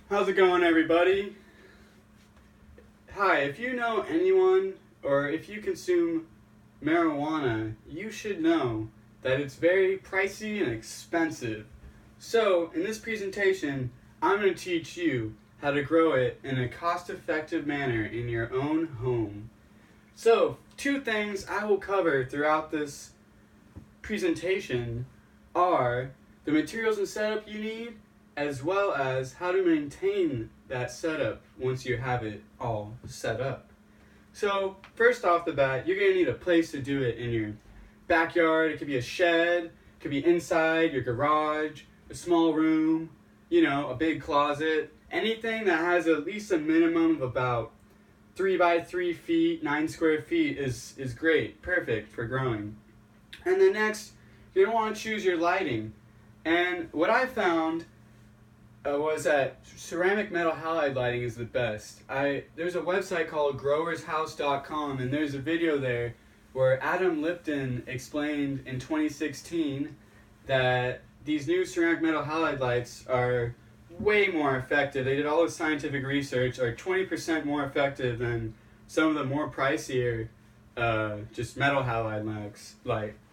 How's it going, everybody? Hi, if you know anyone or if you consume marijuana, you should know that it's very pricey and expensive. So, in this presentation, I'm going to teach you how to grow it in a cost-effective manner in your own home. So, two things I will cover throughout this presentation are the materials and setup you need, as well as how to maintain that setup once you have it all set up. So first off the bat, you're going to need a place to do it in your backyard. It could be a shed, it could be inside your garage, a small room, a big closet. Anything that has at least a minimum of about 3 by 3 feet, 9 square feet is great, perfect for growing. And then next, you're going to want to choose your lighting. And what I found was that ceramic metal halide lighting is the best. There's a website called growershouse.com, and there's a video there where Adam Lipton explained in 2016 that these new ceramic metal halide lights are way more effective. They did all the scientific research, are 20% more effective than some of the more pricier just metal halide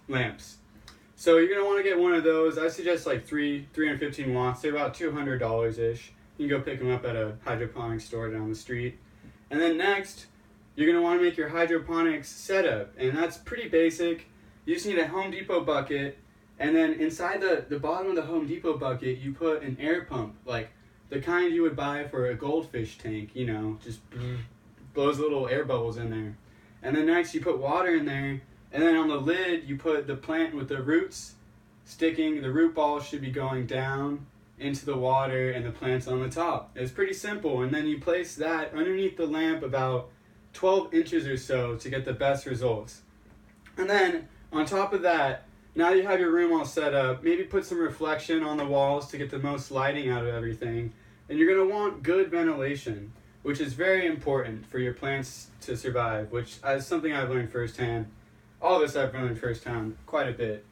lamps. So you're going to want to get one of those. I suggest like 315 watts. They're about $200-ish. You can go pick them up at a hydroponics store down the street. And then next, you're going to want to make your hydroponics setup. And that's pretty basic. You just need a Home Depot bucket. And then inside the bottom of the Home Depot bucket, you put an air pump. Like the kind you would buy for a goldfish tank, just blows little air bubbles in there. And then next, you put water in there. And then on the lid, you put the plant with the roots sticking. The root ball should be going down into the water and the plant's on the top. It's pretty simple. And then you place that underneath the lamp about 12 inches or so to get the best results. And then on top of that, now you have your room all set up, maybe put some reflection on the walls to get the most lighting out of everything. And you're going to want good ventilation, which is very important for your plants to survive, which is something I've learned firsthand. All this I've learned firsthand quite a bit.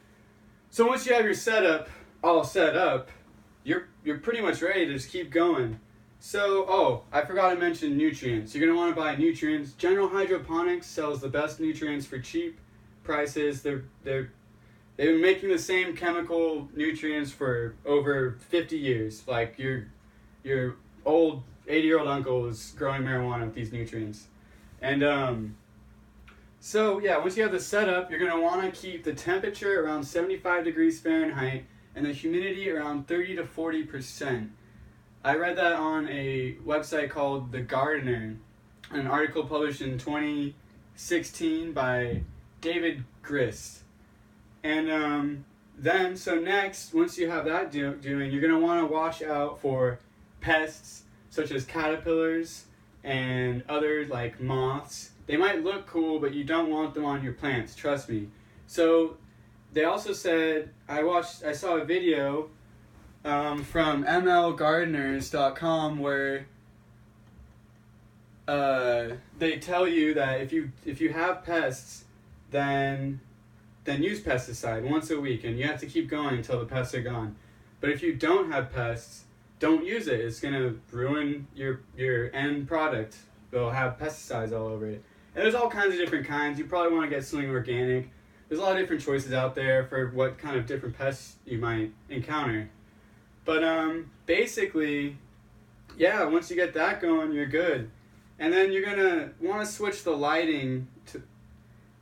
So once you have your setup all set up, you're pretty much ready to just keep going. So, I forgot to mention nutrients. You're going to want to buy nutrients. General Hydroponics sells the best nutrients for cheap prices. They've been making the same chemical nutrients for over 50 years. Like your old 80-year-old uncle is growing marijuana with these nutrients. And so yeah, once you have the setup, you're going to want to keep the temperature around 75 degrees Fahrenheit and the humidity around 30 to 40%. I read that on a website called The Gardener, an article published in 2016 by David Grist. And so next, once you have that doing, you're going to want to watch out for pests such as caterpillars and other like moths. They might look cool, but you don't want them on your plants, trust me. So they also said, I saw a video from mlgardeners.com where they tell you that if you have pests, then use pesticide once a week, and you have to keep going until the pests are gone. But if you don't have pests, don't use it. It's gonna ruin your end product. They'll have pesticides all over it. And there's all kinds of different kinds. You probably want to get something organic. There's a lot of different choices out there for what kind of different pests you might encounter. But basically, yeah, once you get that going, you're good. And then you're going to want to switch the lighting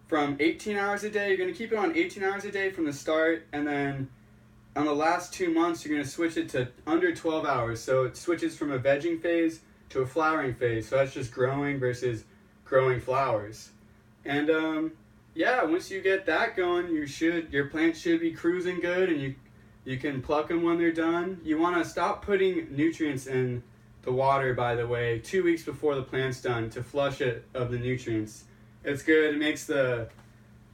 from 18 hours a day. You're going to keep it on 18 hours a day from the start. And then on the last 2 months, you're going to switch it to under 12 hours. So it switches from a vegging phase to a flowering phase. So that's just growing versus growing flowers. And once you get that going, your plants should be cruising good, and you can pluck them when they're done. You want to stop putting nutrients in the water, by the way, 2 weeks before the plant's done to flush it of the nutrients. It's good. It makes the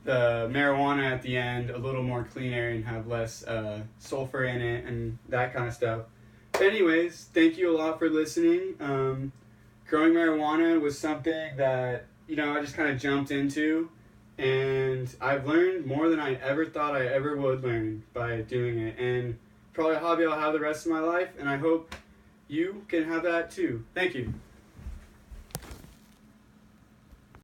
marijuana at the end a little more cleaner and have less sulfur in it and that kind of stuff. But anyways, thank you a lot for listening. Growing marijuana was something that, I just kind of jumped into, and I've learned more than I ever thought I ever would learn by doing it, and probably a hobby I'll have the rest of my life, and I hope you can have that too. Thank you.